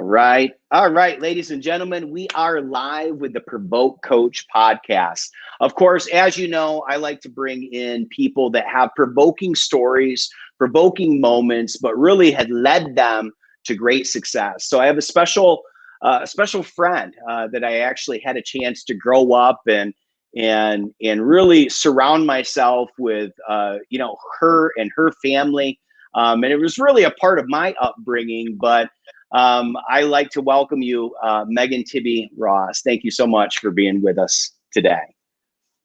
All right, ladies and gentlemen, we are live with the Provoke Coach podcast. Of course, as you know, I like to bring in people that have provoking stories, provoking moments, but really had led them to great success. So I have a special friend that I actually had a chance to grow up and really surround myself with, her and her family. And it was really a part of my upbringing, but I like to welcome you, Megan Tibbe Ross. Thank you so much for being with us today.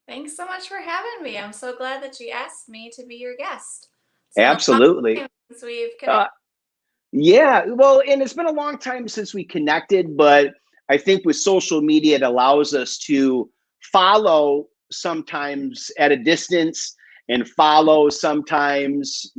Thanks so much for having me. I'm so glad that you asked me to be your guest. It's been a long Absolutely. time since we've Uh, connected. yeah, well, and it's been a long time since we connected, but I think with social media, it allows us to follow sometimes at a distance and follow sometimes,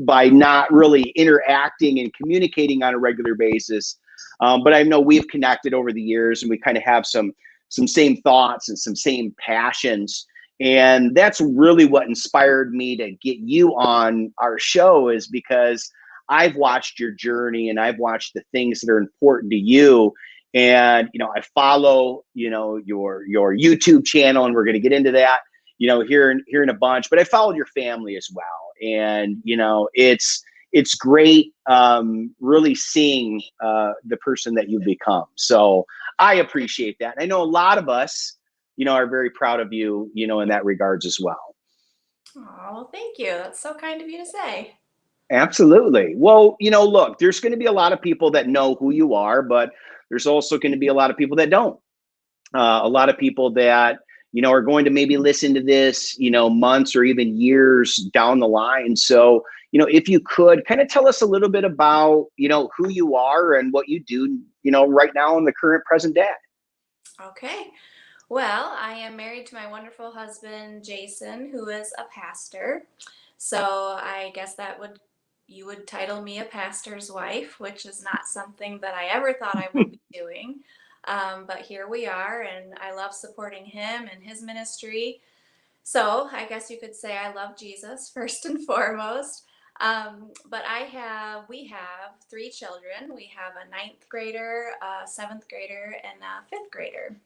by not really interacting and communicating on a regular basis. But I know we've connected over the years, and we kind of have some same thoughts and some same passions. And that's really what inspired me to get you on our show, is because I've watched your journey and I've watched the things that are important to you. And, I follow, your YouTube channel, and we're going to get into that, here in a bunch, but I followed your family as well. And, it's great, really seeing, the person that you've become. So I appreciate that. I know a lot of us, are very proud of you, in that regards as well. Oh, well, thank you. That's so kind of you to say. Absolutely. Well, look, there's going to be a lot of people that know who you are, but there's also going to be a lot of people that don't. A lot of people that, are going to maybe listen to this, months or even years down the line. So, if you could kind of tell us a little bit about, who you are and what you do, right now in the current present day. Okay. Well, I am married to my wonderful husband, Jason, who is a pastor. So I guess you would title me a pastor's wife, which is not something that I ever thought I would be doing. But here we are, and I love supporting him and his ministry. So I guess you could say I love Jesus first and foremost. But we have three children. We have a ninth grader, a seventh grader, and a fifth grader.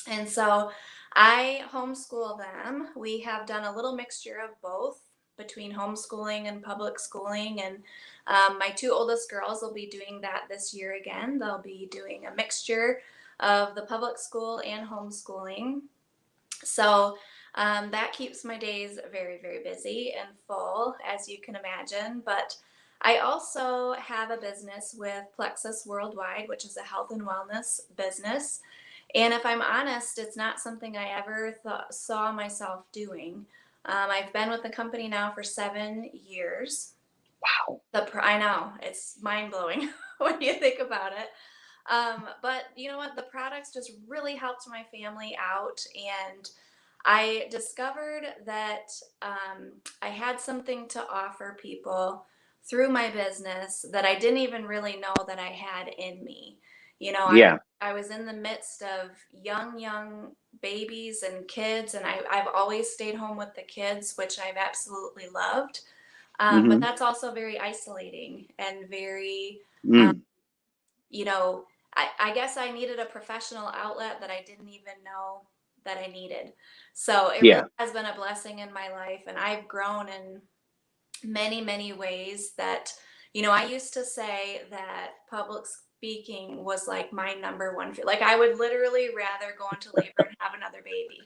And so I homeschool them. We have done a little mixture of both between homeschooling and public schooling. And my two oldest girls will be doing that this year again. They'll be doing a mixture of the public school and homeschooling. So that keeps my days very, very busy and full, as you can imagine. But I also have a business with Plexus Worldwide, which is a health and wellness business. And if I'm honest, it's not something I ever saw myself doing. I've been with the company now for 7 years. Wow. I know, it's mind blowing when you think about it. But you know what? The products just really helped my family out. And I discovered that I had something to offer people through my business that I didn't even really know that I had in me. Yeah. I was in the midst of young babies and kids, and I've always stayed home with the kids, which I've absolutely loved. But Hmm. that's also very isolating and very, um, Mm. you know, I guess I needed a professional outlet that I didn't even know that I needed. So it really Yeah. has been a blessing in my life, and I've grown in many, many ways that, I used to say that public speaking was like my number one fear. Like I would literally rather go into labor and have another baby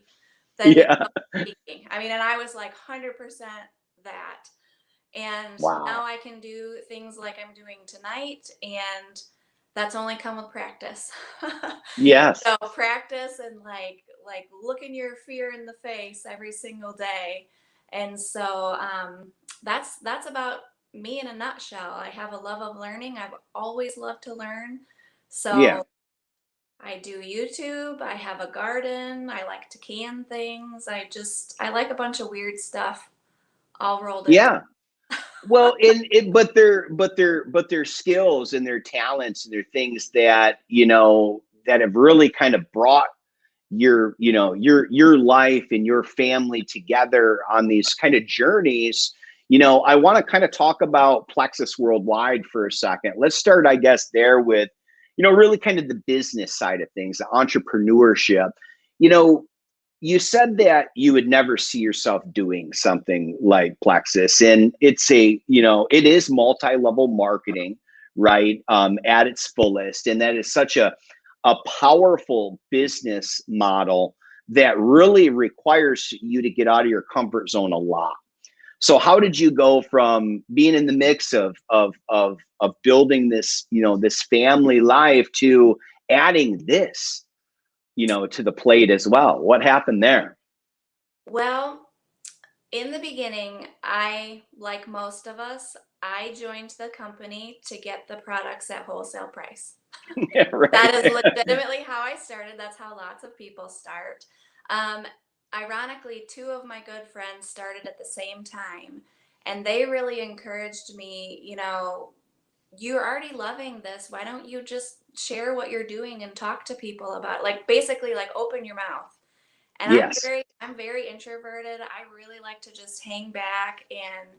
than do Yeah. public speaking. I mean, and I was like 100% that. And now Wow. I can do things like I'm doing tonight, and that's only come with practice. Yes. So practice and like looking your fear in the face every single day. And so that's about me in a nutshell. I have a love of learning. I've always loved to learn. Yeah. So I do YouTube. I have a garden. I like to can things. I like a bunch of weird stuff all rolled into. Yeah. Well, but their skills and their talents and their things that, that have really kind of brought your life and your family together on these kind of journeys, I want to kind of talk about Plexus Worldwide for a second. Let's start, I guess, there with, really kind of the business side of things, the entrepreneurship. You know, you said that you would never see yourself doing something like Plexus, and it is multi-level marketing, right? At its fullest, and that is such a powerful business model that really requires you to get out of your comfort zone a lot. So how did you go from being in the mix of building this, this family life to adding this, to the plate as well? What happened there? Well, in the beginning, like most of us, I joined the company to get the products at wholesale price. Right. That is legitimately how I started. That's how lots of people start. Um, Ironically, two of my good friends started at the same time, and they really encouraged me, you're already loving this. Why don't you just share what you're doing and talk to people about it? Like basically like open your mouth. And Yes. I'm very introverted. I really like to just hang back and,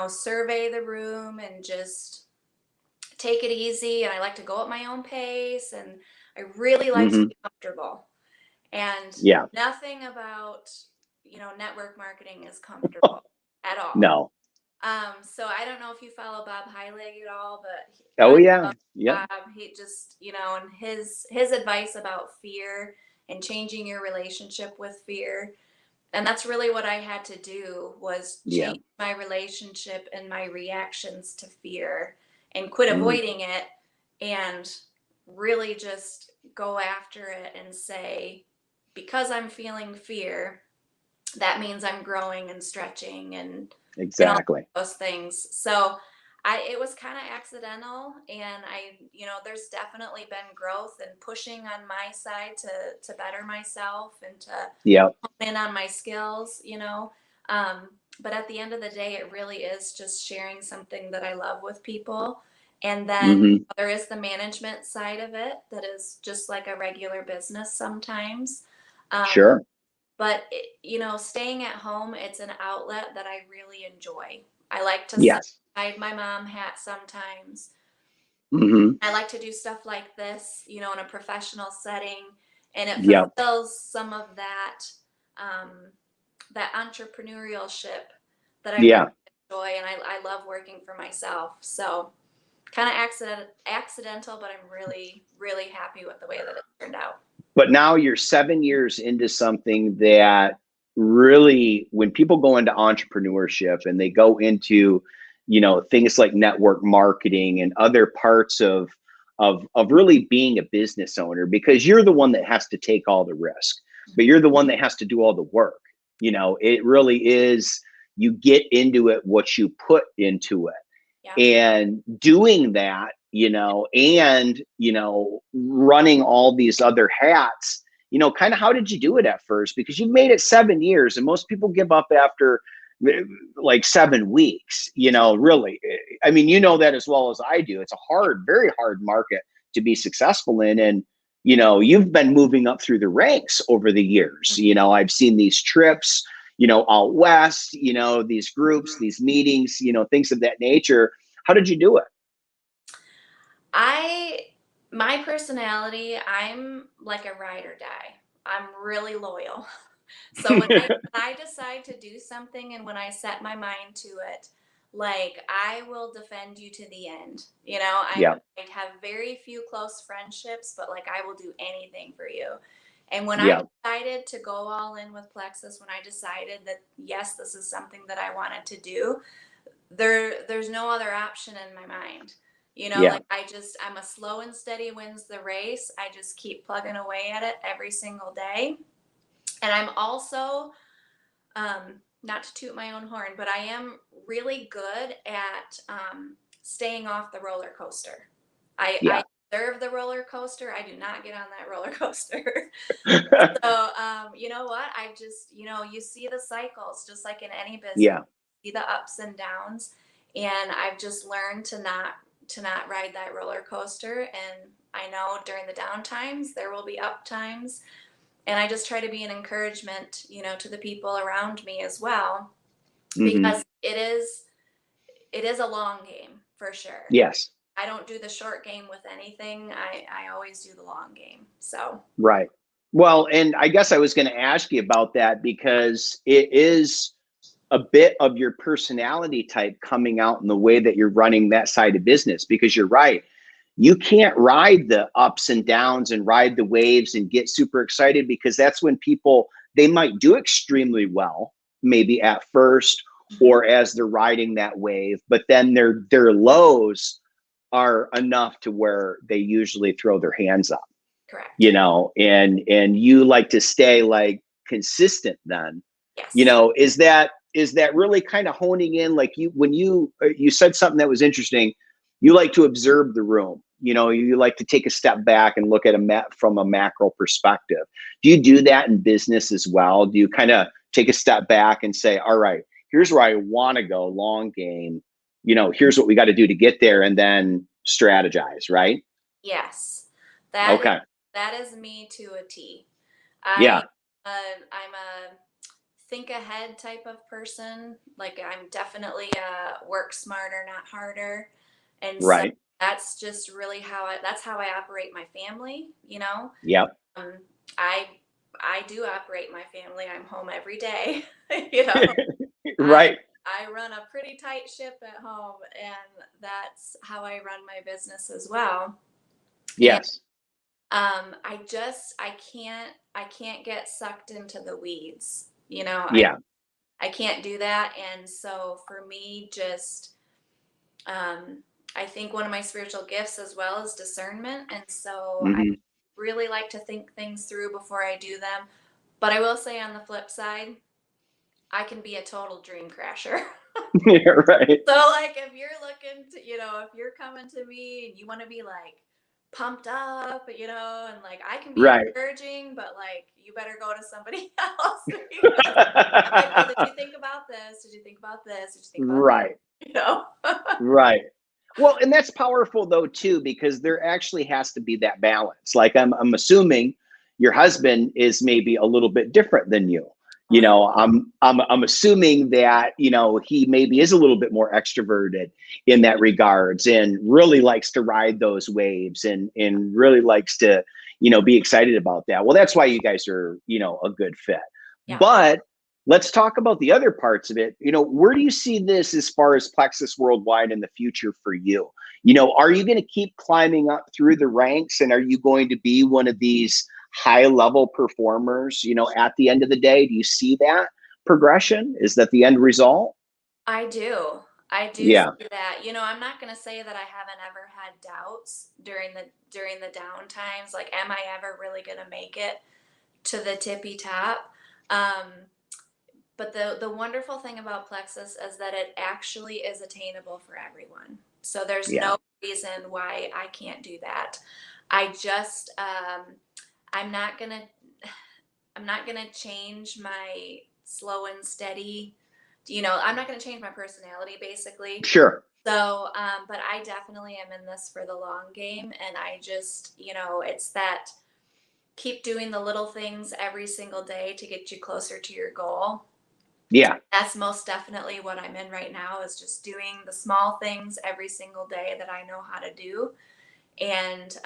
survey the room and just take it easy. And I like to go at my own pace and I really like to Hmm. be comfortable. And Yeah. nothing about, network marketing is comfortable at all. No. So I don't know if you follow Bob Heilig at all, but Oh I yeah. love Yep. Bob. He just, and his advice about fear and changing your relationship with fear. And that's really what I had to do was Yeah. change my relationship and my reactions to fear and quit Mm. avoiding it and really just go after it and say, because I'm feeling fear, that means I'm growing and stretching and all Exactly. those things. So it was kind of accidental, and there's definitely been growth and pushing on my side to better myself and to Yep. hone in on my skills, Um, but at the end of the day, it really is just sharing something that I love with people. And then Hmm. there is the management side of it that is just like a regular business sometimes. Um, Sure. but staying at home, it's an outlet that I really enjoy. I like to set Yes. aside my mom hat sometimes. Hmm. I like to do stuff like this, in a professional setting, and it Yep. fulfills some of um, that entrepreneurship that I really Yeah. enjoy, and I love working for myself. So kind of accidental, but I'm really, really happy with the way that it turned out. But now you're 7 years into something that really, when people go into entrepreneurship and they go into, things like network marketing and other parts of really being a business owner, because you're the one that has to take all the risk, but you're the one that has to do all the work. It really is, you get into it what you put into it, Yeah. and doing that, and running all these other hats, kind of how did you do it at first? Because you've made it 7 years, and most people give up after like 7 weeks. Really, I mean, that as well as I do. It's a hard, very hard market to be successful in, and you've been moving up through the ranks over the years. I've seen these trips, out west, these groups, these meetings, things of that nature. How did you do it? I My personality, I'm like a ride or die. I'm really loyal. So when I decide to do something and when I set my mind to it, like I will defend you to the end. Yeah. I have very few close friendships, but like I will do anything for you. And when I Yeah. decided to go all in with Plexus, when I decided that yes, this is something that I wanted to do, there's no other option in my mind. Yeah. Like I'm a slow and steady wins the race. I just keep plugging away at it every single day. And I'm also, not to toot my own horn, but I am really good at staying off the roller coaster. I Yeah. observe the roller coaster. I do not get on that roller coaster. So, you know what? I just, you see the cycles just like in any business, Yeah. see the ups and downs. And I've just learned to not ride that roller coaster. And I know during the down times, there will be up times. And I just try to be an encouragement, to the people around me as well. Hmm. Because it is a long game for sure. Yes. I don't do the short game with anything. I always do the long game. So Right. Well, and I guess I was going to ask you about that because it is a bit of your personality type coming out in the way that you're running that side of business, because you're right. You can't ride the ups and downs and ride the waves and get super excited, because that's when people, they might do extremely well, maybe at first mhm, or as they're riding that wave, but then their lows are enough to where they usually throw their hands up, correct. and you like to stay like consistent then, Yes. is that really kind of honing in, like you, when you said something that was interesting, you like to observe the room, you like to take a step back and look at from a macro perspective. Do you do that in business as well? Do you kind of take a step back and say, all right, here's where I want to go long game, here's what we got to do to get there, and then strategize, right? Yes. That is Okay. that is me to a T. I Yeah. I'm a think ahead type of person. Like I'm definitely a work smarter, not harder. And so Right. that's just really that's how I operate my family, you know. Yep. Um, I I do operate my family. I'm home every day. You know, I Right. I run a pretty tight ship at home, and that's how I run my business as well. And Yes. I can't get sucked into the weeds. You know, Yeah. I can't do that. And so for me, just um, I think one of my spiritual gifts as well is discernment. And so I Hmm. really like to think things through before I do them. But I will say on the flip side, I can be a total dream crasher. Yeah, right. So like if you're looking to, if you're coming to me and you want to be like pumped up, and like I can be Right. encouraging, but like you better go to somebody else because I'm like, well, did you think about this? Did you think about this? Did you think about this? Right. You know? Right. Well, and that's powerful though too, because there actually has to be that balance. Like I'm assuming your husband is maybe a little bit different than you. Oh yeah. I'm assuming that, he maybe is a little bit more extroverted in that regards, and really likes to ride those waves, and really likes to, be excited about that. Well, that's why you guys are, a good fit. Yeah. But let's talk about the other parts of it. Where do you see this as far as Plexus Worldwide in the future for you? Are you going to keep climbing up through the ranks, and are you going to be one of these high level performers, at the end of the day? Do you see that progression? Is that the end result? I do. I do Yeah. see that. I'm not going to say that I haven't ever had doubts during the down times. Like, am I ever really going to make it to the tippy top? Um, But the wonderful thing about Plexus is that it actually is attainable for everyone. So there's Yeah. no reason why I can't do that. I just I'm not gonna I'm not gonna change my slow and steady. I'm not gonna change my personality basically. Sure. So, but I definitely am in this for the long game, and I just, it's that keep doing the little things every single day to get you closer to your goal. Yeah. That's most definitely what I'm in right now, is just doing the small things every single day that I know how to do, and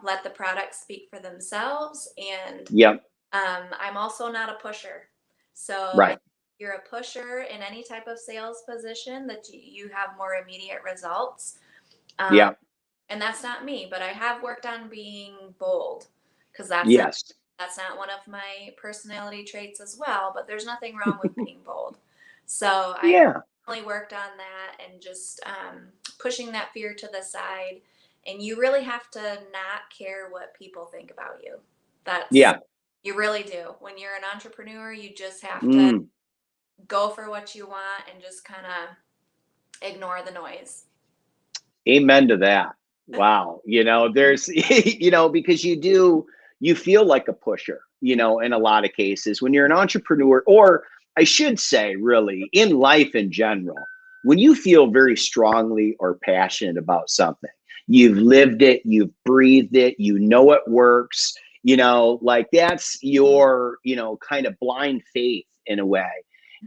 let the products speak for themselves. And Yep. I'm also not a pusher. So I Right. you're a pusher in any type of sales position that you have more immediate results. Um, Yeah. and that's not me, but I have worked on being bold, because Yes. that's not one of my personality traits as well, but there's nothing wrong with being bold. So I Yeah. definitely worked on that, and just pushing that fear to the side. And you really have to not care what people think about you. That's Yeah. You really do. When you're an entrepreneur, you just have to Mm. go for what you want and just kind of ignore the noise. Amen to that. Wow. There's, because you feel like a pusher, in a lot of cases when you're an entrepreneur, or I should say, really, in life in general, when you feel very strongly or passionate about something, you've lived it, you've breathed it, it works, like that's your, kind of blind faith in a way.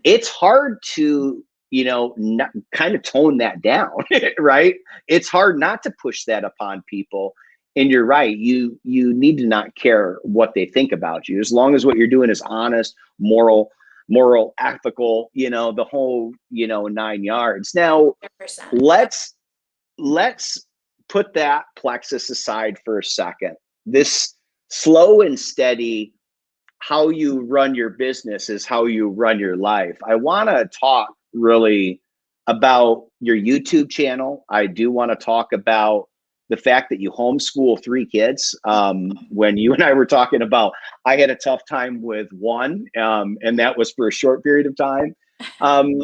it's hard to, kind of tone that down, right? It's hard not to push that upon people. And you're right. You need to not care what they think about you, as long as what you're doing is honest, moral, ethical, the whole, 9 yards. Now, 100%. Yep. let's put that plexus aside for a second. This slow and steady, how you run your business is how you run your life. I want to talk really about your YouTube channel. I do want to talk about the fact that you homeschool 3 kids. When you and I were talking about, I had a tough time with one, and that was for a short period of time. Um,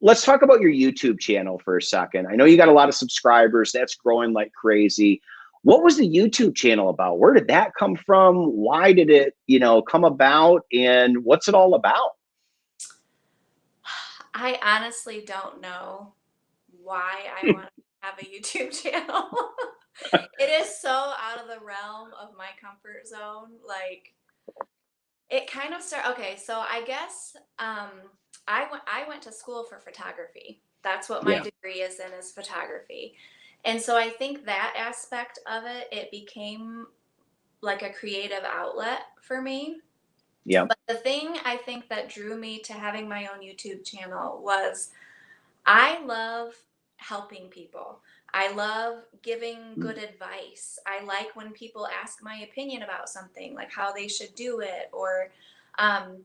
let's talk about your YouTube channel for a second. I know you got a lot of subscribers. That's growing like crazy. What was the YouTube channel about? Where did that come from? Why did it, come about? And what's it all about? I honestly don't know why I want to have a YouTube channel. It is so out of the realm of my comfort zone. Like, it kind of started. Okay, so I guess I went to school for photography. That's what my Yeah. degree is in, is photography. And so I think that aspect of it, it became like a creative outlet for me. Yeah. But the thing I think that drew me to having my own YouTube channel was I love helping people. I love giving good advice. I like when people ask my opinion about something, like how they should do it, or um,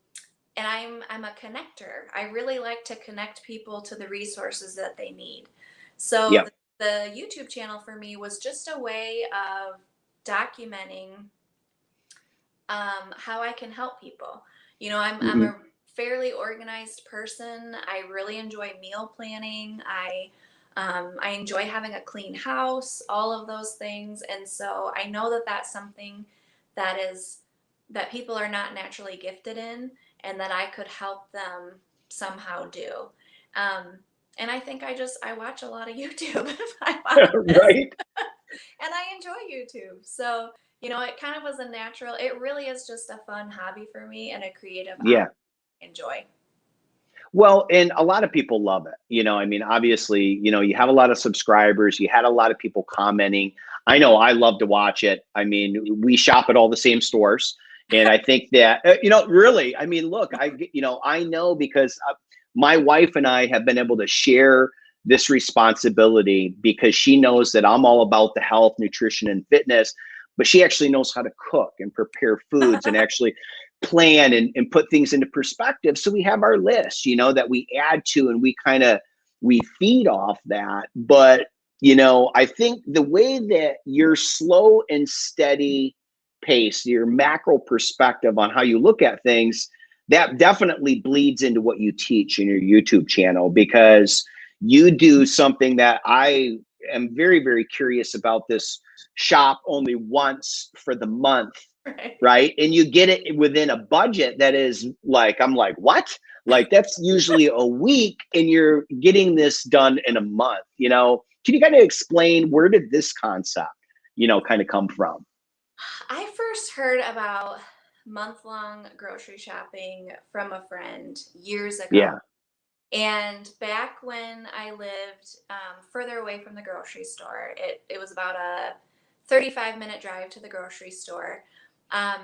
and I'm a connector. I really like to connect people to the resources that they need. So Yeah. the YouTube channel for me was just a way of documenting how I can help people. I'm Hmm. a fairly organized person. I really enjoy meal planning. I enjoy having a clean house, all of those things. And so I know that that's something that people are not naturally gifted in, and that I could help them somehow do. Um, and I think I watch a lot of YouTube, if I'm honest, Right. and I enjoy YouTube. So, it kind of was a natural, it really is just a fun hobby for me and a creative outlet Yeah. I enjoy. Well, and a lot of people love it. I mean, obviously, you have a lot of subscribers, you had a lot of people commenting. I know I love to watch it. I mean, we shop at all the same stores. And I think that, really, I mean, look, I know because my wife and I have been able to share this responsibility, because she knows that I'm all about the health, nutrition, and fitness, but she actually knows how to cook and prepare foods and actually plan and put things into perspective. So we have our list, that we add to, and we feed off that. But, I think the way that your slow and steady pace, your macro perspective on how you look at things, that definitely bleeds into what you teach in your YouTube channel, because you do something that I am very, very curious about. This shop only once for the month, Right. right? And you get it within a budget that is like, I'm like, what? Like, that's usually a week, and you're getting this done in a month. Can you kind of explain, where did this concept, kind of come from? I first heard about month-long grocery shopping from a friend years ago. Yeah. And back when I lived further away from the grocery store, it was about a 35-minute drive to the grocery store, um,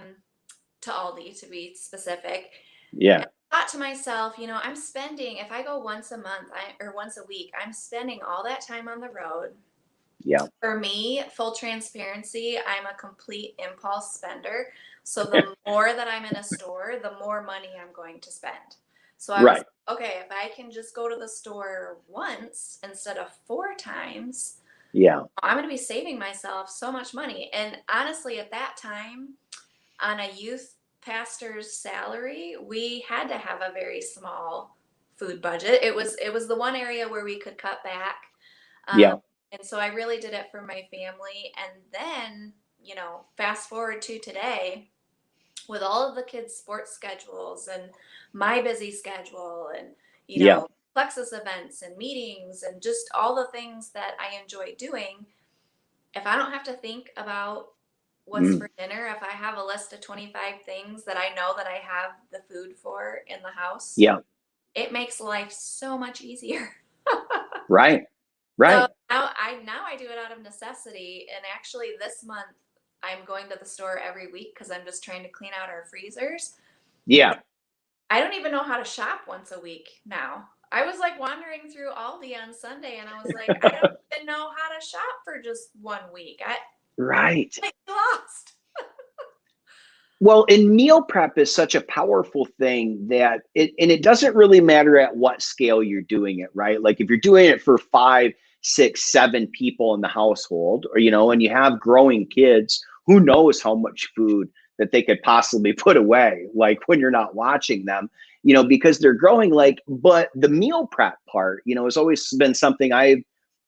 to Aldi to be specific. Yeah. And I thought to myself, I'm spending, if I go once a month or once a week, I'm spending all that time on the road. Yeah. For me, full transparency, I'm a complete impulse spender. So the more that I'm in a store, the more money I'm going to spend. So I was Right. like, okay, if I can just go to the store once instead of 4 times, Yeah. I'm going to be saving myself so much money. And honestly, at that time, on a youth pastor's salary, we had to have a very small food budget. It was the one area where we could cut back. Um, Yeah. and so I really did it for my family. And then, fast forward to today, with all of the kids' sports schedules and my busy schedule, and, you Yeah. know, Plexus events and meetings and just all the things that I enjoy doing, if I don't have to think about what's for dinner, if I have a list of 25 things that I know that I have the food for in the house, Yeah. it makes life so much easier. Right. So Right. now I do it out of necessity. And actually this month I'm going to the store every week because I'm just trying to clean out our freezers. Yeah. I don't even know how to shop once a week now. I was like wandering through Aldi on Sunday and I was like, I don't even know how to shop for just 1 week. Right. I'm lost. Well, and meal prep is such a powerful thing that it doesn't really matter at what scale you're doing it, right? Like if you're doing it for 5, 6, 7 people in the household, or and you have growing kids, who knows how much food that they could possibly put away, like when you're not watching them, because they're growing. But the meal prep part, has always been something I've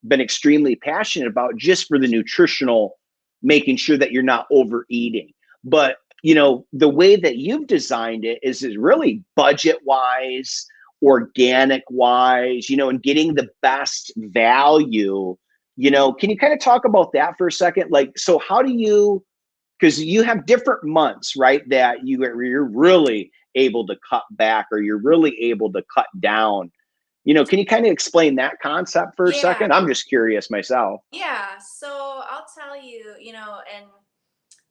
been extremely passionate about, just for the nutritional, making sure that you're not overeating. But the way that you've designed it is really budget wise, organic wise, and getting the best value. Can you kind of talk about that for a second? Like, so how do you, because you have different months, right? That you're really able to cut back, or you're really able to cut down. Can you kind of explain that concept for a Yeah. second? I'm just curious myself. Yeah. So I'll tell you, and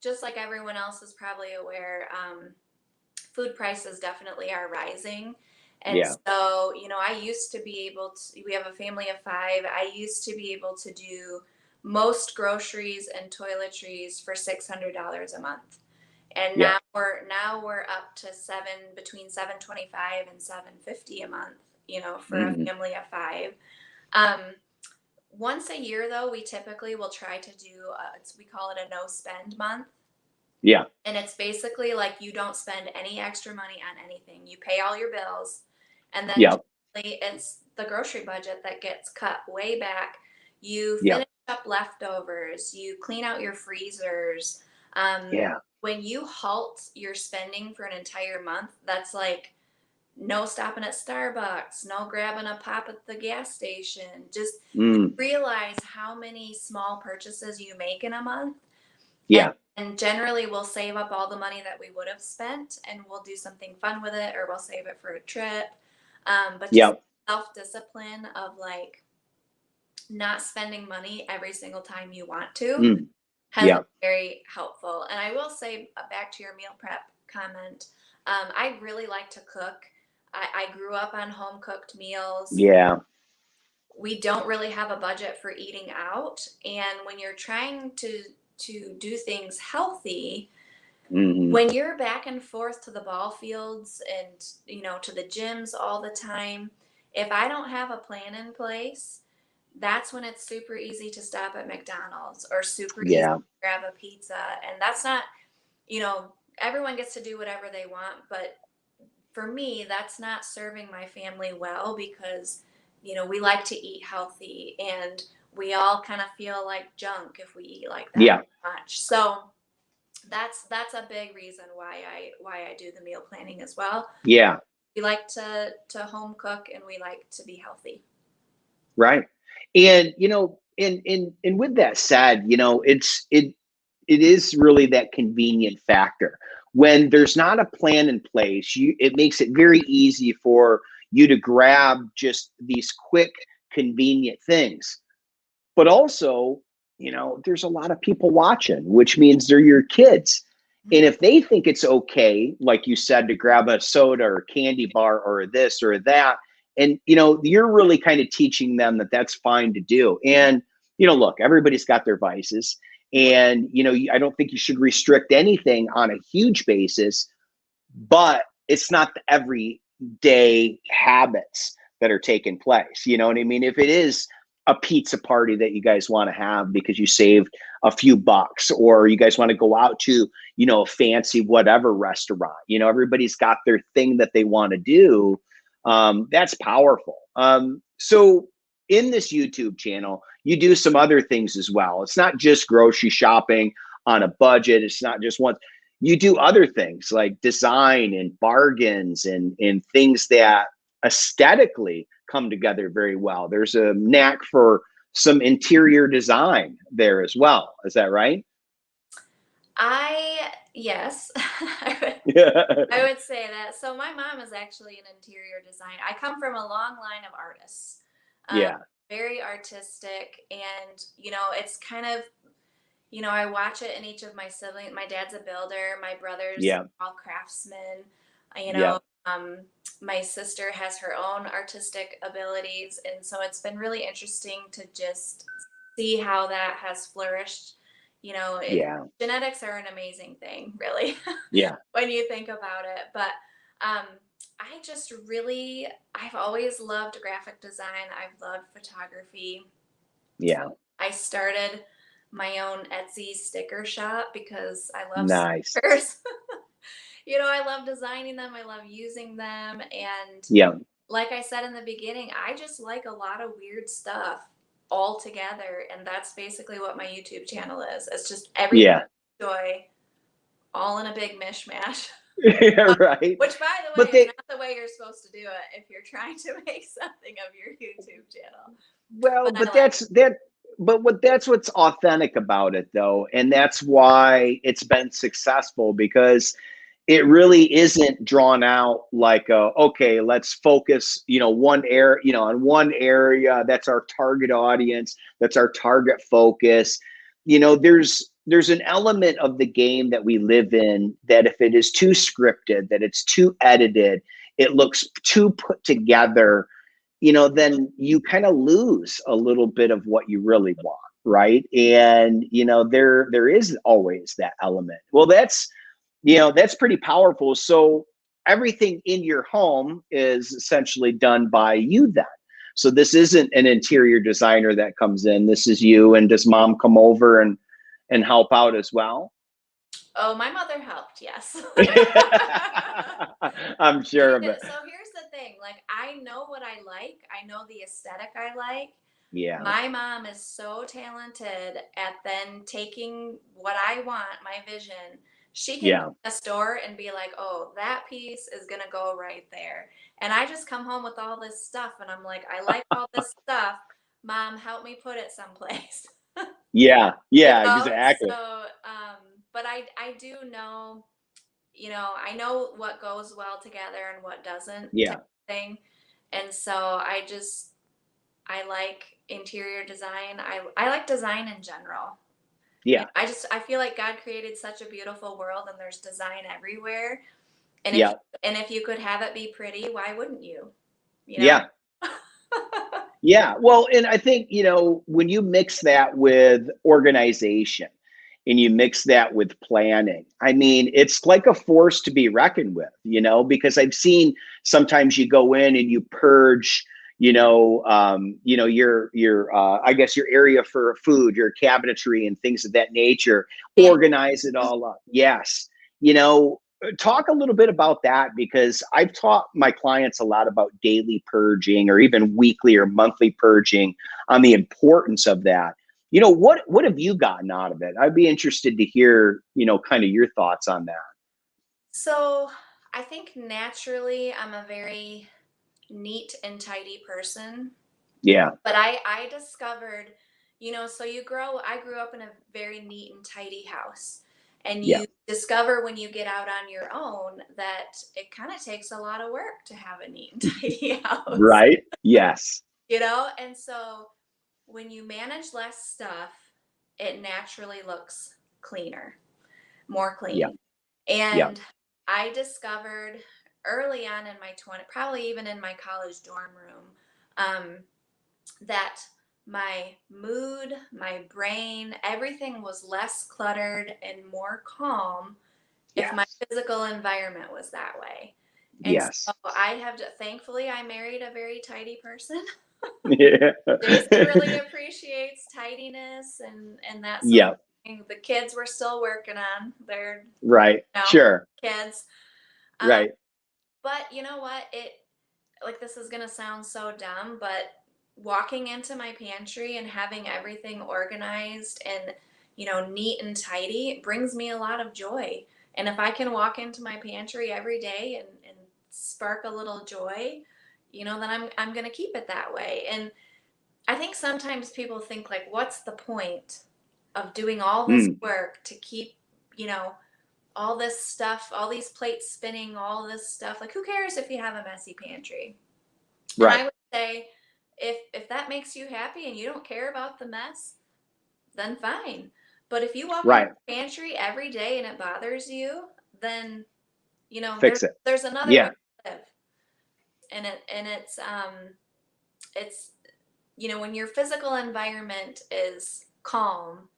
just like everyone else is probably aware, food prices definitely are rising. And Yeah. so, I used to be able to, we have a family of 5. I used to be able to do most groceries and toiletries for $600 a month. And Yeah. now we're up to between 725 and 750 a month, for a Hmm. family of 5. Um, Once a year though, we typically will try to do we call it a no spend month. Yeah. And it's basically like you don't spend any extra money on anything. You pay all your bills, and then Yeah. generally it's the grocery budget that gets cut way back. You Yeah. finish up leftovers, you clean out your freezers. Um, Yeah. when you halt your spending for an entire month, that's like no stopping at Starbucks, no grabbing a pop at the gas station. Just you Mm. realize how many small purchases you make in a month, and Yeah. and generally we'll save up all the money that we would have spent and we'll do something fun with it, or we'll save it for a trip. But just Yeah. self-discipline of like not spending money every single time you want to Mm. has been Yeah. very helpful. And I will say, back to your meal prep comment, I really like to cook. I grew up on home cooked meals. Yeah. We don't really have a budget for eating out, and when you're trying to do things healthy, Hmm. when you're back and forth to the ball fields and to the gyms all the time, if I don't have a plan in place, that's when it's super easy to stop at McDonald's, or super easy to Yeah. grab a pizza. And that's not, everyone gets to do whatever they want, but for me, that's not serving my family well, because we like to eat healthy, and we all kind of feel like junk if we eat like that Yeah. much. So that's a big reason why I do the meal planning as well. Yeah. We like to home cook, and we like to be healthy. Right. And and with that said, it is really that convenient factor. When there's not a plan in place, it makes it very easy for you to grab just these quick, convenient things. But also, there's a lot of people watching, which means they're your kids. And if they think it's okay, like you said, to grab a soda or candy bar or this or that, and you're really kind of teaching them that that's fine to do. And look, everybody's got their vices, and I don't think you should restrict anything on a huge basis, but it's not the everyday habits that are taking place. You know what I mean? If it is a pizza party that you guys want to have because you saved a few bucks, or you guys want to go out to, a fancy whatever restaurant, everybody's got their thing that they want to do. That's powerful. So in this YouTube channel, you do some other things as well. It's not just grocery shopping on a budget. It's not just one. You do other things like design and bargains, and things that aesthetically come together very well. There's a knack for some interior design there as well. Is that right? Yes, Yeah. I would say that. So my mom is actually an interior designer. I come from a long line of artists, um, Yeah. very artistic, and it's kind of, I watch it in each of my siblings. My dad's a builder. My brothers Yeah. are all craftsmen. You Yeah. know, um, my sister has her own artistic abilities, and so it's been really interesting to just see how that has flourished. Yeah. Genetics are an amazing thing, really, Yeah. when you think about it. But um, I've always loved graphic design. I've loved photography. Yeah. I started my own Etsy sticker shop because I love Nice. stickers. I love designing them, I love using them. And Yeah. like I said in the beginning, I just like a lot of weird stuff all together. And that's basically what my YouTube channel is. It's just everything Yeah. I enjoy all in a big mishmash. Yeah, right. Which, by the way, But is they, not the way you're supposed to do it if you're trying to make something of your YouTube channel. well, But I but like that's that. But that's what's authentic about it, though, and that's why it's been successful because it really isn't drawn out like okay, let's focus, one area, on one area. That's our target audience. That's our target focus. There's an element of the game that we live in that if it is too scripted, that it's too edited, it looks too put together, then you kind of lose a little bit of what you really want, right? And there is always that element. Well, that's pretty powerful. So everything in your home is essentially done by you then. So this isn't an interior designer that comes in. This is you. And does mom come over and help out as well? Oh, my mother helped, yes. I'm sure of it. So here's the thing, like I know what I like. I know the aesthetic I like. Yeah. My mom is so talented at then taking what I want, my vision. She can go Yeah. to a store and be like, "Oh, that piece is going to go right there." And I just come home with all this stuff and I'm like, "I like all this stuff. Mom, help me put it someplace." Yeah. You Yeah. know? Exactly. But I do know, I know what goes well together and what doesn't, type Yeah. of thing. And so I like interior design. I like design in general. Yeah. I feel like God created such a beautiful world and there's design everywhere. And Yeah. if you could have it be pretty, why wouldn't you? You know? Yeah. Yeah. Well, and I think, when you mix that with organization and you mix that with planning, I mean, it's like a force to be reckoned with, because I've seen sometimes you go in and you purge, your I guess your area for food, your cabinetry and things of that nature, And organize it all up. Yes. You know, talk a little bit about that because I've taught my clients a lot about daily purging or even weekly or monthly purging on the importance of that. What have you gotten out of it? I'd be interested to hear, kind of your thoughts on that. so I think naturally I'm a very neat and tidy person. Yeah. But I discovered, so I grew up in a very neat and tidy house. And Yeah. you discover when you get out on your own that it kind of takes a lot of work to have a neat and tidy house, Right. Yes. And so when you manage less stuff, it naturally looks cleaner, more Yeah. clean. Yeah. And I discovered early on in my 20s, probably even in my college dorm room, um, that my mood, my brain, everything was less cluttered and more calm if my Yes. physical environment was that way. And so Yes. thankfully, I married a very tidy person. Yeah. Jason really appreciates tidiness and that sort of Yeah. thing. The kids we're still working on. They're, Right. Sure. kids. Um, Right. but you know what? Like this is gonna sound so dumb, but walking into my pantry and having everything organized and neat and tidy brings me a lot of joy. And if I can walk into my pantry every day and spark a little joy, then I'm gonna keep it that way. And I think sometimes people think like, what's the point of doing all this Mm. work to keep you know, all this stuff, all these plates spinning, all this stuff. Like, who cares if you have a messy pantry? And Right. I would say, if that makes you happy and you don't care about the mess, then fine. But if you walk in Right. the pantry every day and it bothers you, then Fix it. there's another way Yeah. to live. And it's when your physical environment is calm,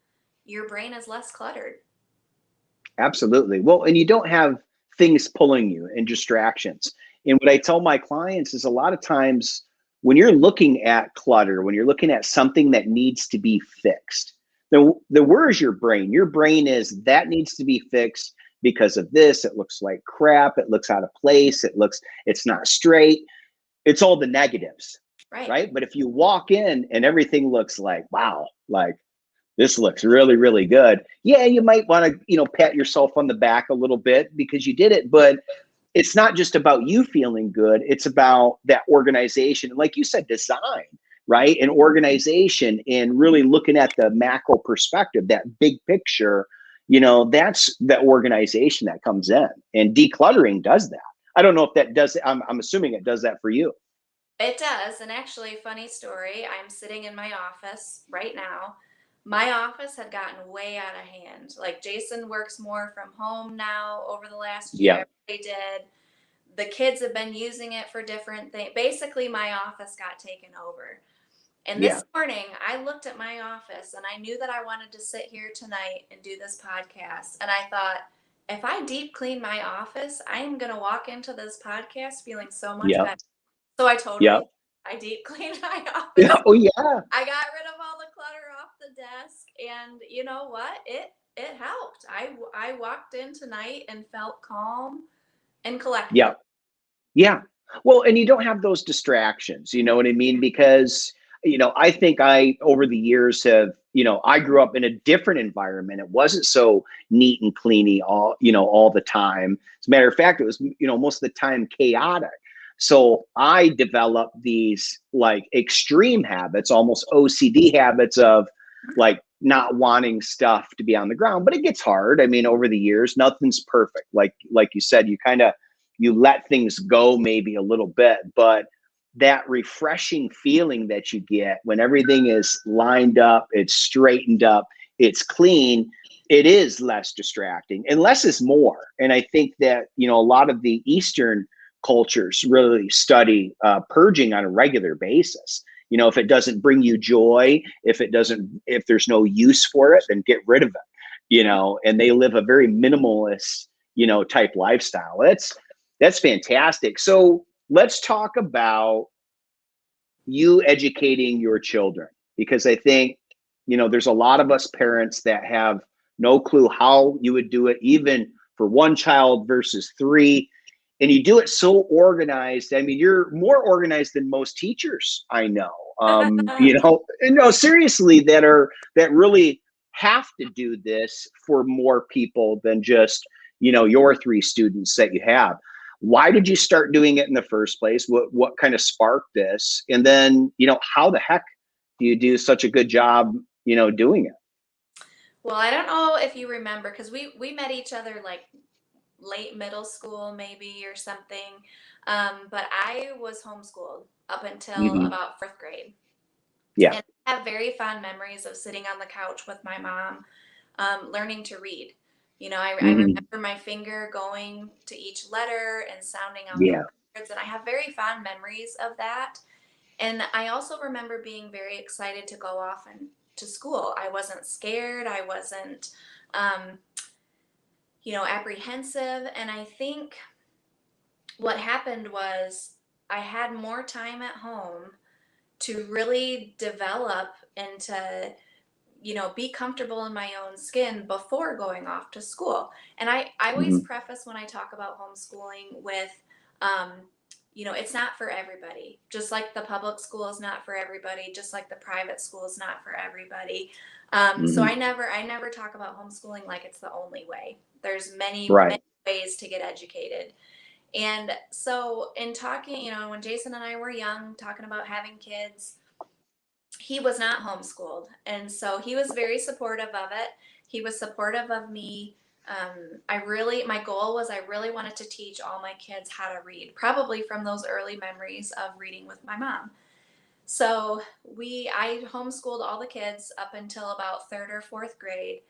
your brain is less cluttered. Absolutely. Well, and you don't have things pulling you and distractions. And what I tell my clients is a lot of times when you're looking at clutter, when you're looking at something that needs to be fixed, where's your brain? Your brain is that needs to be fixed because of this. It looks like crap. It looks out of place. It's not straight. It's all the negatives, Right. right? But if you walk in and everything looks like, wow, like this looks really, really good. Yeah, you might want to, pat yourself on the back a little bit because you did it, but it's not just about you feeling good. It's about that organization. And like you said, design, right? And organization and really looking at the macro perspective, that big picture, that's the organization that comes in, and decluttering does that. I don't know if that does. I'm assuming it does that for you. It does. And actually, funny story, I'm sitting in my office right now. My office had gotten way out of hand. Like, Jason works more from home now over the last Yeah. year. They did. The kids have been using it for different things. Basically, my office got taken over. And Yeah. this morning, I looked at my office and I knew that I wanted to sit here tonight and do this podcast. And I thought, if I deep clean my office, I am going to walk into this podcast feeling so much Yep. better. So Yep. I deep cleaned my Yeah. office. Oh yeah. I got rid of all the clutter off the desk, and you know what? It helped. I walked in tonight and felt calm and collected. Yeah. Yeah. Well, and you don't have those distractions, you know what I mean? Because, I think over the years I grew up in a different environment. It wasn't so neat and cleany all the time. As a matter of fact, it was, most of the time chaotic. So I developed these like extreme habits, almost OCD habits of like not wanting stuff to be on the ground, but it gets hard. I mean, over the years, nothing's perfect. Like you said, you let things go maybe a little bit, but that refreshing feeling that you get when everything is lined up, it's straightened up, it's clean, it is less distracting, and less is more. And I think that, a lot of the Eastern cultures really study purging on a regular basis. If it doesn't bring you joy, if there's no use for it, then get rid of it, and they live a very minimalist, type lifestyle. That's fantastic. So let's talk about you educating your children, because I think, there's a lot of us parents that have no clue how you would do it, even for one child versus three. And you do it so organized. I mean, you're more organized than most teachers I know. And no, seriously, that really have to do this for more people than just, your three students that you have. Why did you start doing it in the first place? What kind of sparked this? And then, how the heck do you do such a good job, doing it? Well, I don't know if you remember, because we met each other like late middle school maybe or something. But I was homeschooled up until Hmm. about fourth grade. Yeah. And I have very fond memories of sitting on the couch with my mom, learning to read. I Hmm. remember my finger going to each letter and sounding out the Yeah. words, and I have very fond memories of that. And I also remember being very excited to go off and to school. I wasn't scared. I wasn't, um, apprehensive. And I think what happened was I had more time at home to really develop and to be comfortable in my own skin before going off to school. And I always Hmm. preface when I talk about homeschooling with, um, it's not for everybody. Just like the public school is not for everybody, just like the private school is not for everybody. So Hmm. I never talk about homeschooling like it's the only way. There's many, Right. many ways to get educated. And so in talking, when Jason and I were young, talking about having kids, he was not homeschooled. And so he was very supportive of it. He was supportive of me My goal was I really wanted to teach all my kids how to read, probably from those early memories of reading with my mom. So I homeschooled all the kids up until about third or fourth grade.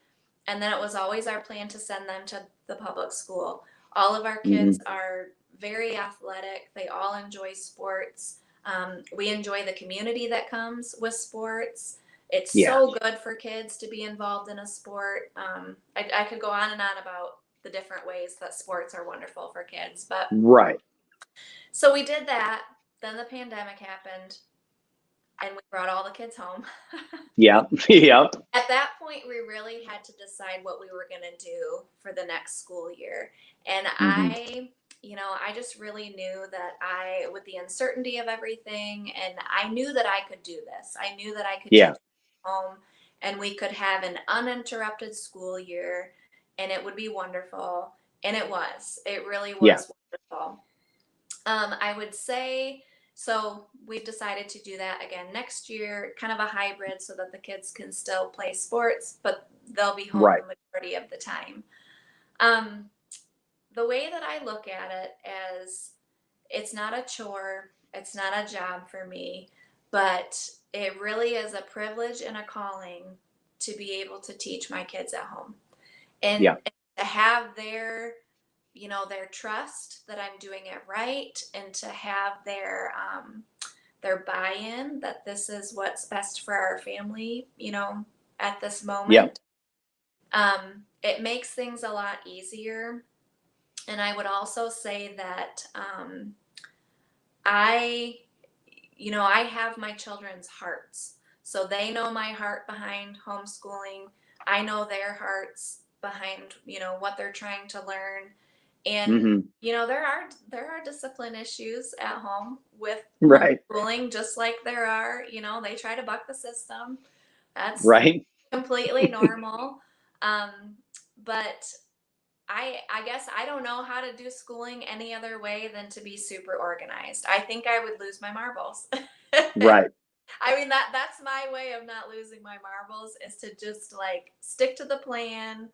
And then it was always our plan to send them to the public school. All of our kids Hmm. are very athletic. They all enjoy sports. We enjoy the community that comes with sports. It's Yeah. so good for kids to be involved in a sport. I could go on and on about the different ways that sports are wonderful for kids. But Right. so we did that. Then the pandemic happened and we brought all the kids home. Yeah. Yeah. At that point, we really had to decide what we were going to do for the next school year. And Hmm. I just really knew that with the uncertainty of everything, and I knew that I could do this. I knew that I could Yeah. teach home and we could have an uninterrupted school year and it would be wonderful. And it was. It really Yeah. was wonderful. I would say so. We've decided to do that again next year, kind of a hybrid, so that the kids can still play sports, but they'll be home Right. the majority of the time. Um, the way that I look at it as it's not a chore, it's not a job for me, but it really is a privilege and a calling to be able to teach my kids at home Yeah. and to have their trust that I'm doing it right, and to have their buy-in that this is what's best for our family, at this Yeah. moment. It makes things a lot easier. And I would also say that I, I have my children's hearts. So they know my heart behind homeschooling. I know their hearts behind, what they're trying to learn. And Hmm. there are discipline issues at home with Right. homeschooling, just like there are, they try to buck the system. That's Right. completely normal. But I guess I don't know how to do schooling any other way than to be super organized. I think I would lose my marbles. Right. I mean that's my way of not losing my marbles, is to just like stick to the plan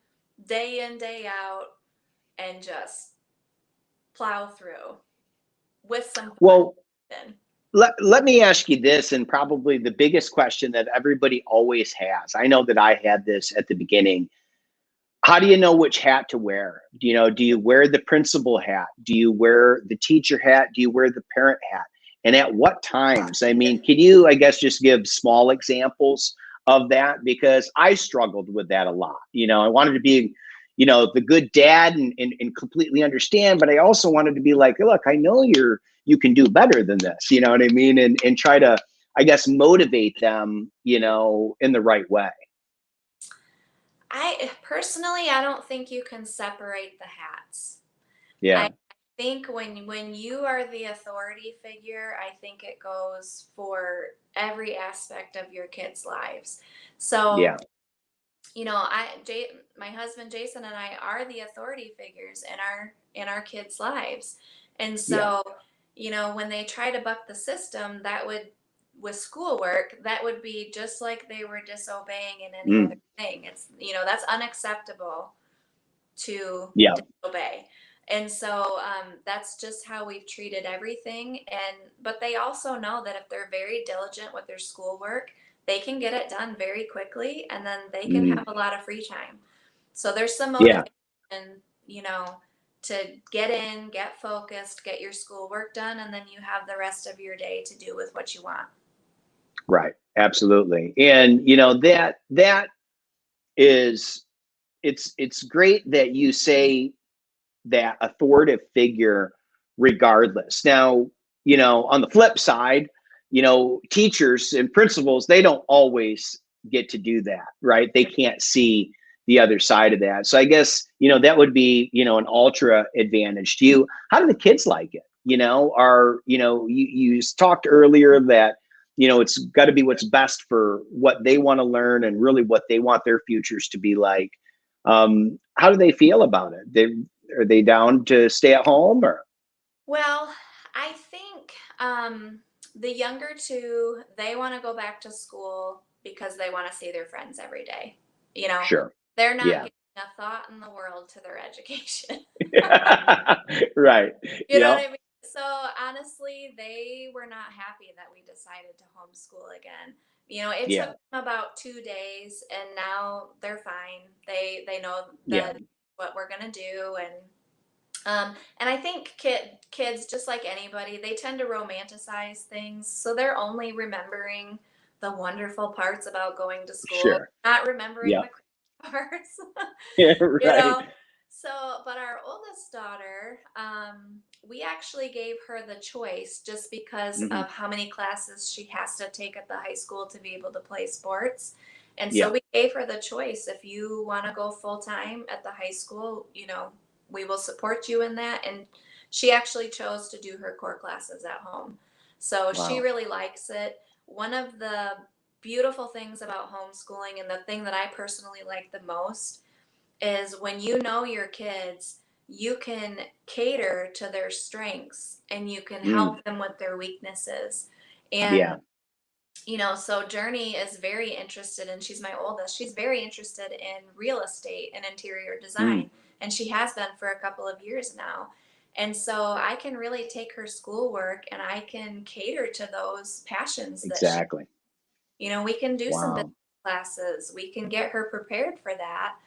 day in, day out, and just plow through with some Well, fun. let me ask you this, and probably the biggest question that everybody always has. I know that I had this at the beginning. How do you know which hat to wear? Do you wear the principal hat? Do you wear the teacher hat? Do you wear the parent hat? And at what times? I mean, can you, I guess, just give small examples of that? Because I struggled with that a lot. I wanted to be, the good dad and completely understand, but I also wanted to be like, look, I know you can do better than this. You know what I mean? And try to, I guess, motivate them, in the right way. I don't think you can separate the hats. I Yeah. think when you are the authority figure, I think it goes for every aspect of your kids' lives. So, Yeah. my husband Jason and I are the authority figures in our kids' lives. And Yeah. so, when they try to buck the system, with schoolwork, that would be just like they were disobeying in any other Mm. thing. That's unacceptable to Yeah. disobey. And so that's just how we've treated everything. But they also know that if they're very diligent with their schoolwork, they can get it done very quickly, and then they can have Mm. a lot of free time. So there's some Yeah. motivation, you know, to get in, get focused, get your schoolwork done, and then you have the rest of your day to do with what you want. Right. Absolutely. And that is, it's great that you say that authoritative figure regardless. Now, on the flip side, teachers and principals, they don't always get to do that, right? They can't see the other side of that. So I guess, that would be, an ultra advantage to you. How do the kids like it? You talked earlier that, it's got to be what's best for what they want to learn and really what they want their futures to be like. How do they feel about it? Are they down to stay at home or? Well, I think the younger two, they want to go back to school because they want to see their friends every day. You know, Sure. they're not Yeah. a thought in the world to their education. Right. You know what Yep. I mean? So honestly, they were not happy that we decided to homeschool again. You know, it took Yeah. them about 2 days, and now they're fine. They know Yeah. that what we're gonna do, and I think kids, just like anybody, they tend to romanticize things, so they're only remembering the wonderful parts about going to school, Sure. not remembering the Yep. parts. Yeah. You Right. know, so but our oldest daughter, we actually gave her the choice just because Hmm. of how many classes she has to take at the high school to be able to play sports. And so Yeah. we gave her the choice. If you want to go full time at the high school, you know, we will support you in that. And she actually chose to do her core classes at home, so she Wow. really likes it. One of the beautiful things about homeschooling, and the thing that I personally like the most, is when you know your kids, you can cater to their strengths and you can Mm. help them with their weaknesses. And, Yeah. you know, so Journey is very interested, and she's my oldest. She's very interested in real estate and interior Mm. design, and she has been for a couple of years now. And so I can really take her schoolwork and I can cater to those passions that she, Exactly. you know, we can do some business Wow. classes. We can get her prepared for that.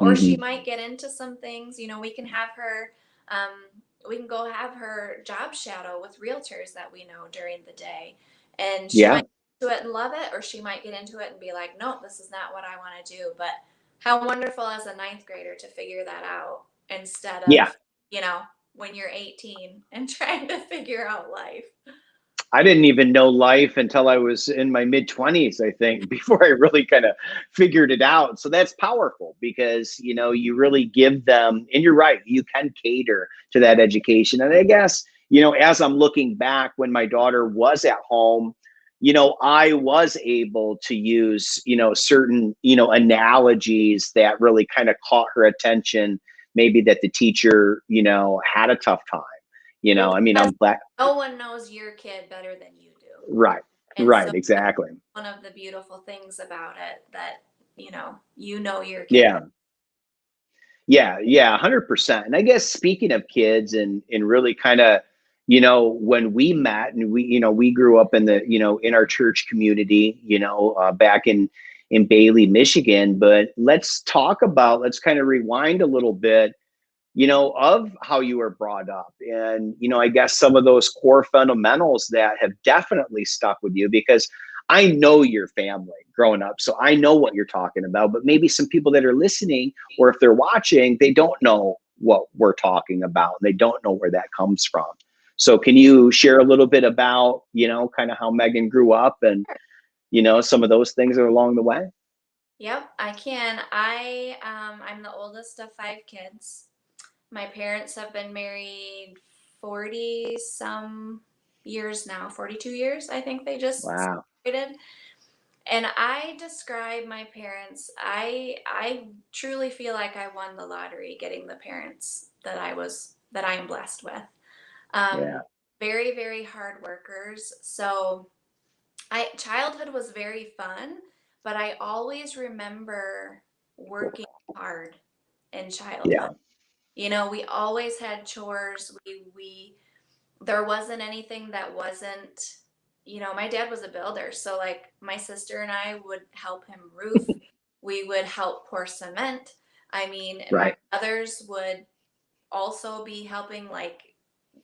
Or she Hmm. might get into some things. You know, we can have her, um, we can go have her job shadow with realtors that we know during the day. And she Yeah. might get into it and love it, or she might get into it and be like, nope, this is not what I want to do. But how wonderful as a ninth grader to figure that out instead Yeah. of, you know, when you're 18 and trying to figure out life. I didn't even know life until I was in my mid 20s, I think, before I really kind of figured it out. So that's powerful because, you really give them, and you're right, you can cater to that education. And I guess, as I'm looking back when my daughter was at home, I was able to use, certain, analogies that really kind of caught her attention, maybe that the teacher, had a tough time. Well, I mean, because I'm glad. no one knows your kid better than you do. Right. And so Right. Exactly. one of the beautiful things about it, that, you know your kid. Yeah. Yeah. Yeah. 100%. And I guess speaking of kids and really kind of, when we met and we grew up in in our church community, back in Bailey, Michigan. But let's kind of rewind a little bit, of how you were brought up. And, I guess some of those core fundamentals that have definitely stuck with you because I know your family growing up. So I know what you're talking about. But maybe some people that are listening or if they're watching, they don't know what we're talking about and they don't know where that comes from. So can you share a little bit about, kind of how Megan grew up and, some of those things are along the way? Yep, I can. I'm the oldest of five kids. My parents have been married 40 some years now, 42 years, I think they just Wow. celebrated. And I describe my parents, I truly feel like I won the lottery getting the parents that I am blessed with. Um, Yeah. very, very hard workers. So I childhood was very fun, but I always remember working hard in childhood. Yeah. You know, we always had chores. We There wasn't anything that wasn't, my dad was a builder, so like my sister and I would help him roof. We would help pour cement. I mean, my Right. brothers would also be helping, like,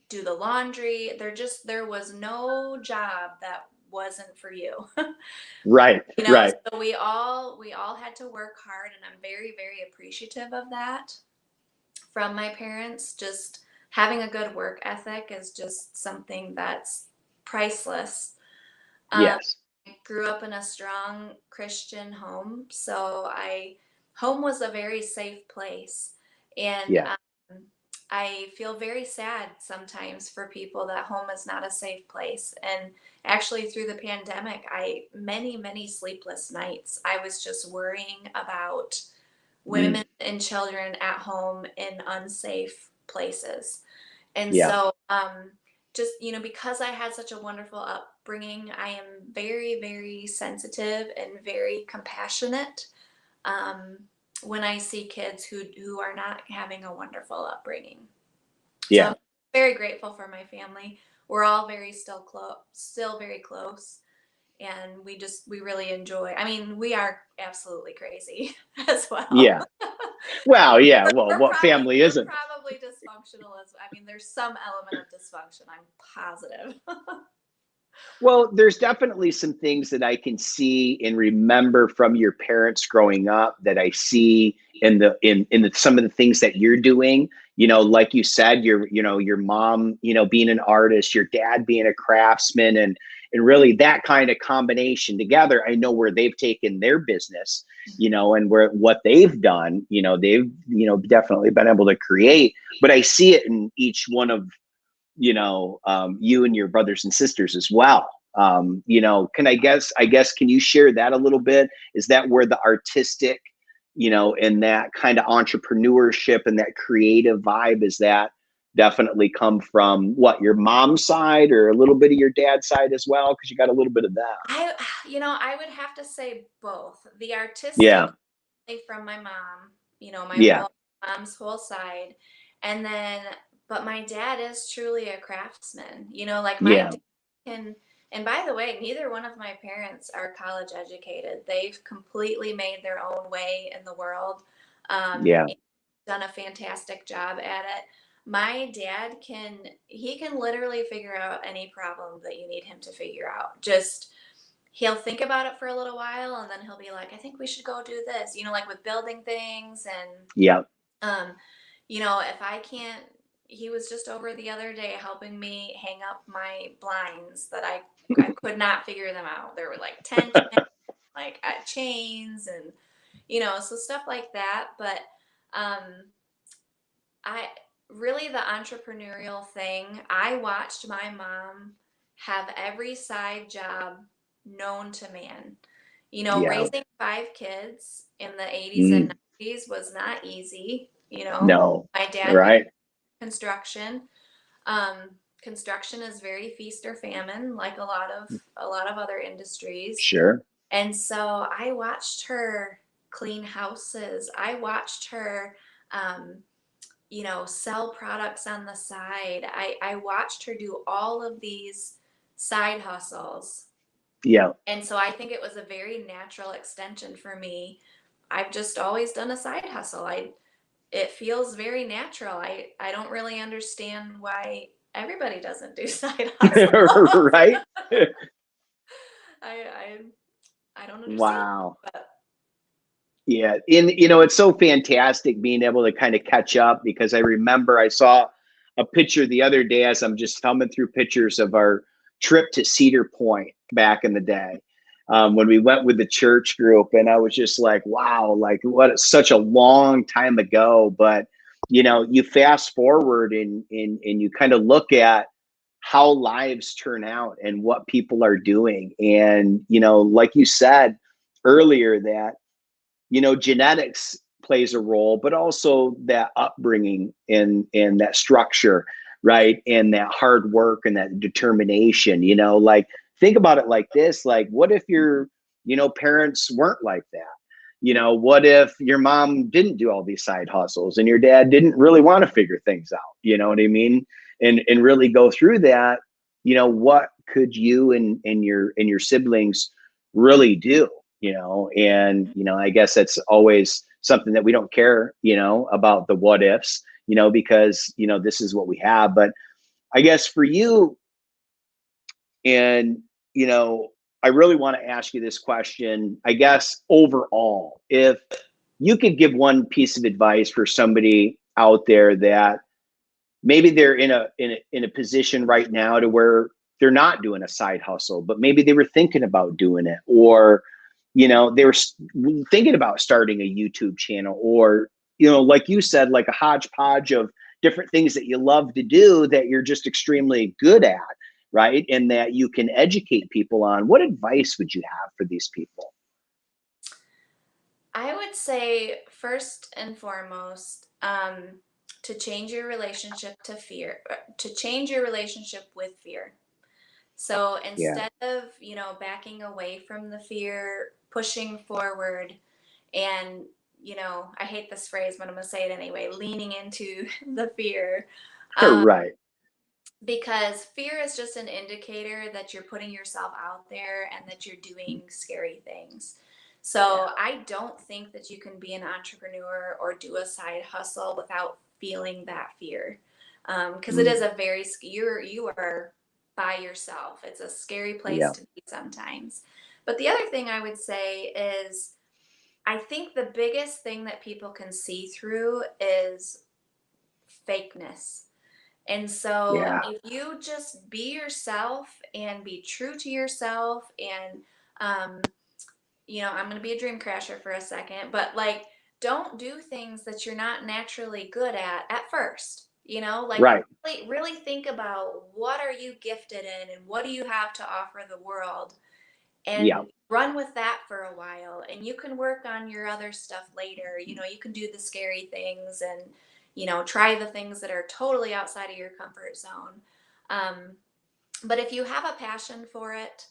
do the laundry. There was no job that wasn't for you. Right. Right. So we all had to work hard, and I'm very, very appreciative of that from my parents. Just having a good work ethic is just something that's priceless. Um, Yes. I grew up in a strong Christian home, so I home was a very safe place, and Yeah. I feel very sad sometimes for people that home is not a safe place. And actually, through the pandemic, many sleepless nights. I was just worrying about Mm. women and children at home in unsafe places. And Yeah. so, just, because I had such a wonderful upbringing, I am very, very sensitive and very compassionate. Um, when I see kids who are not having a wonderful upbringing. So I'm Yeah. very grateful for my family. We're all still very close, and we really enjoy. I mean, we are absolutely crazy as well. Yeah. Well, yeah. Well, We're what probably family we're isn't? probably dysfunctional as I mean, there's some element of dysfunction, I'm positive. Well, there's definitely some things that I can see and remember from your parents growing up that I see in some of the things that you're doing. Like you said, your mom, being an artist, your dad being a craftsman, and really that kind of combination together. I know where they've taken their business, and where what they've done, they've, definitely been able to create. But I see it in each one of you and your brothers and sisters as well. Can I guess can you share that a little bit? Is that where the artistic, and that kind of entrepreneurship and that creative vibe, is that definitely come from what, your mom's side, or a little bit of your dad's side as well? Because you got a little bit of that. I I would have to say both. The Yeah. artistic from my mom, my Yeah. whole mom's whole side. And then, but my dad is truly a craftsman, like my Yeah. dad can, and by the way, neither one of my parents are college educated. They've completely made their own way in the world, Yeah. and done a fantastic job at it. My dad he can literally figure out any problem that you need him to figure out. Just, he'll think about it for a little while and then he'll be like, I think we should go do this, like with building things. And, Yeah. um, if I can't, he was just over the other day helping me hang up my blinds that I could not figure them out. There were like tension, like chains and, so stuff like that. But, um, I really, the entrepreneurial thing, I watched my mom have every side job known to man. Yeah. Raising five kids in the 80s and Mm. 90s was not easy. No. My dad did Right. construction. Construction is very feast or famine, like a lot of other industries. Sure. And so I watched her clean houses. I watched her um, sell products on the side. I watched her do all of these side hustles. Yeah. And so I think it was a very natural extension for me. I've just always done a side hustle. It feels very natural. I don't really understand why everybody doesn't do side hustles. Right. I I I don't understand. Wow. But Yeah, it's so fantastic being able to kind of catch up, because I remember I saw a picture the other day as I'm just thumbing through pictures of our trip to Cedar Point back in the day, when we went with the church group, and I was just like, wow, like what such a long time ago. But you fast forward, and you kind of look at how lives turn out and what people are doing, and like you said earlier, that genetics plays a role, but also that upbringing and that structure, right? And that hard work and that determination, like, think about it like this, like, what if your, parents weren't like that? What if your mom didn't do all these side hustles and your dad didn't really want to figure things out? You know what I mean? And really go through that. What could you and your siblings really do? And I guess that's always something that we don't care, about the what ifs, because this is what we have. But I guess for you, and I really want to ask you this question, I guess, overall, if you could give one piece of advice for somebody out there that maybe they're in a position right now to where they're not doing a side hustle, but maybe they were thinking about doing it, or they were thinking about starting a YouTube channel, or like you said, like a hodgepodge of different things that you love to do that you're just extremely good at, right? And that you can educate people on. What advice would you have for these people? I would say first and foremost, to change your relationship to fear, to change your relationship with fear. So Yeah. instead of, backing away from the fear, pushing forward and you know, I hate this phrase, but I'm going to say it anyway, leaning into the fear. Um, Right. because fear is just an indicator that you're putting yourself out there and that you're doing scary things. Yeah. So I don't think that you can be an entrepreneur or do a side hustle without feeling that fear. Because it is Mm, a very, you are by yourself. It's a scary place yeah. to be sometimes. But the other thing I would say is I think the biggest thing that people can see through is fakeness. And so Yeah. if you just be yourself and be true to yourself and um, you know, I'm going to be a dream crasher for a second, but like don't do things that you're not naturally good at first. You know, like Right. really think about what are you gifted in and what do you have to offer the world Yeah. and run with that for a while and you can work on your other stuff later. You know, you can do the scary things and you know try the things that are totally outside of your comfort zone. um, but if you have a passion for it,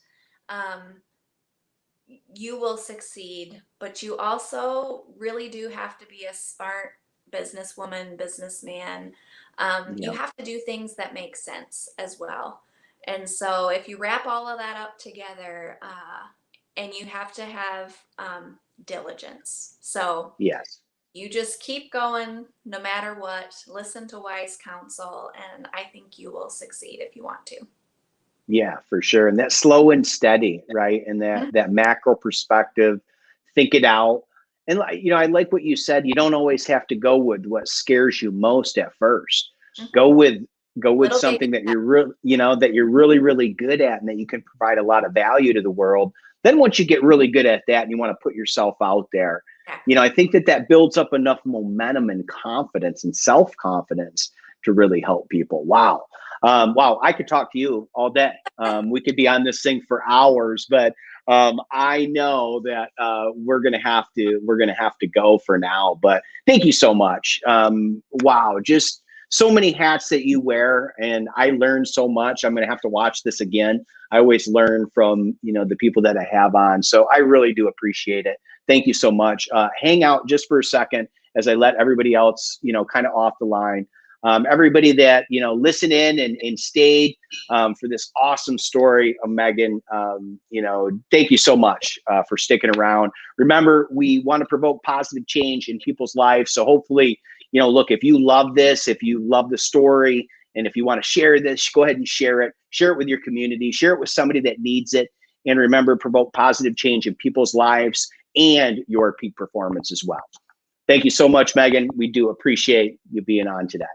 um, you will succeed, but you also really do have to be a smart businesswoman, businessman. You Yeah. have to do things that make sense as well. And so, if you wrap all of that up together, and you have to have diligence. So, Yes. you just keep going no matter what, listen to wise counsel, and I think you will succeed if you want to. Yeah, for sure. And that slow and steady, right? And Mhm. that macro perspective, think it out. And I like what you said. You don't always have to go with what scares you most at first. Go Mhm. with go with Little baby something that steps. you're real, that you're really, really good at and that you can provide a lot of value to the world. Then once you get really good at that and you want to put yourself out there, Exactly. I think that builds up enough momentum and confidence and self-confidence to really help people. Wow. Wow, I could talk to you all day. We could be on this thing for hours, but I know that we're gonna have to go for now. But thank you so much. Wow, just so many hats that you wear, and I learned so much. I'm gonna have to watch this again. I always learn from the people that I have on, so I really do appreciate it. Thank you so much. Hang out just for a second as I let everybody else kind of off the line. Everybody that listened in and stayed for this awesome story of Megan. Thank you so much for sticking around. Remember, we want to provoke positive change in people's lives. So hopefully, look, if you love this, if you love the story, and if you want to share this, go ahead and share it. Share it with your community. Share it with somebody that needs it. And remember, provoke positive change in people's lives and your peak performance as well. Thank you so much, Megan. We do appreciate you being on today.